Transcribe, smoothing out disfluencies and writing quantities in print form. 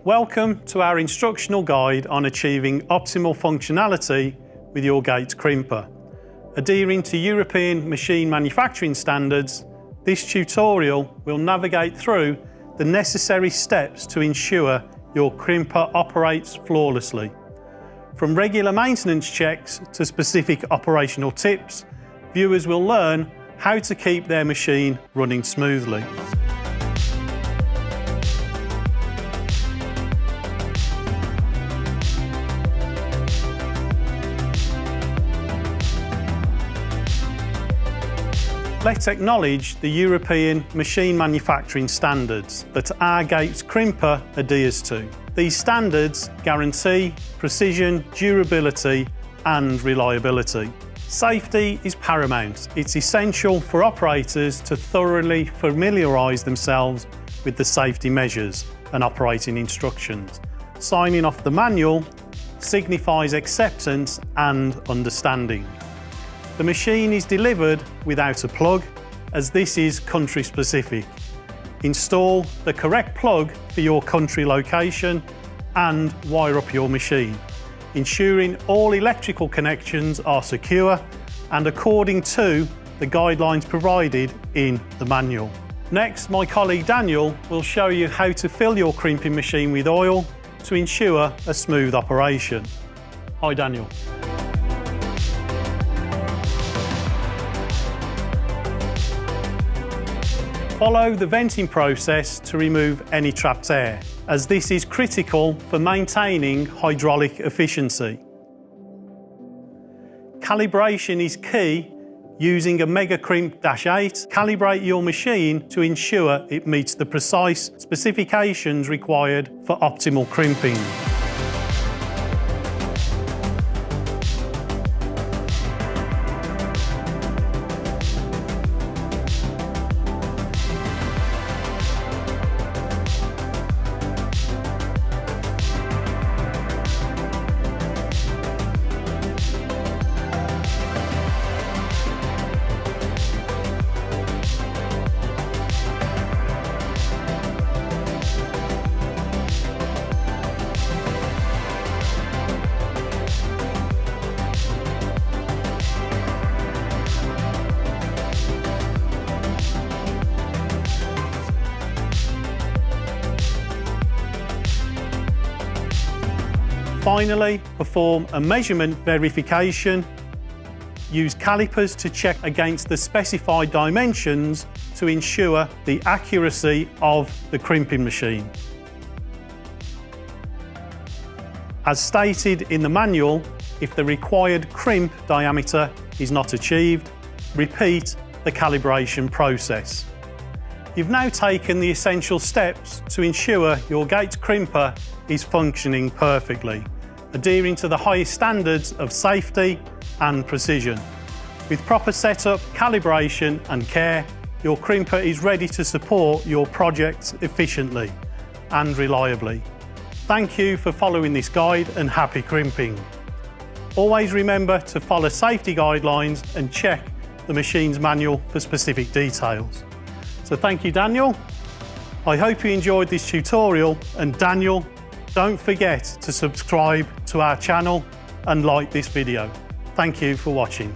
Welcome to our instructional guide on achieving optimal functionality with your Gates crimper. Adhering to European machine manufacturing standards, this tutorial will navigate through the necessary steps to ensure your crimper operates flawlessly. From regular maintenance checks to specific operational tips, viewers will learn how to keep their machine running smoothly. Let's acknowledge the European machine manufacturing standards that our Gates crimper adheres to. These standards guarantee precision, durability and reliability. Safety is paramount. It's essential for operators to thoroughly familiarise themselves with the safety measures and operating instructions. Signing off the manual signifies acceptance and understanding. The machine is delivered without a plug, as this is country specific. Install the correct plug for your country location and wire up your machine, ensuring all electrical connections are secure and according to the guidelines provided in the manual. Next, my colleague Daniel will show you how to fill your crimping machine with oil to ensure a smooth operation. Hi Daniel. Follow the venting process to remove any trapped air, as this is critical for maintaining hydraulic efficiency. Calibration is key. Using a Mega Crimp -8, calibrate your machine to ensure it meets the precise specifications required for optimal crimping. Finally, perform a measurement verification. Use calipers to check against the specified dimensions to ensure the accuracy of the crimping machine. As stated in the manual, if the required crimp diameter is not achieved, repeat the calibration process. You've now taken the essential steps to ensure your Gates crimper is functioning perfectly, adhering to the highest standards of safety and precision. With proper setup, calibration and care, your crimper is ready to support your projects efficiently and reliably. Thank you for following this guide and happy crimping. Always remember to follow safety guidelines and check the machine's manual for specific details. So thank you, Daniel. I hope you enjoyed this tutorial, and Daniel, don't forget to subscribe to our channel and like this video. Thank you for watching.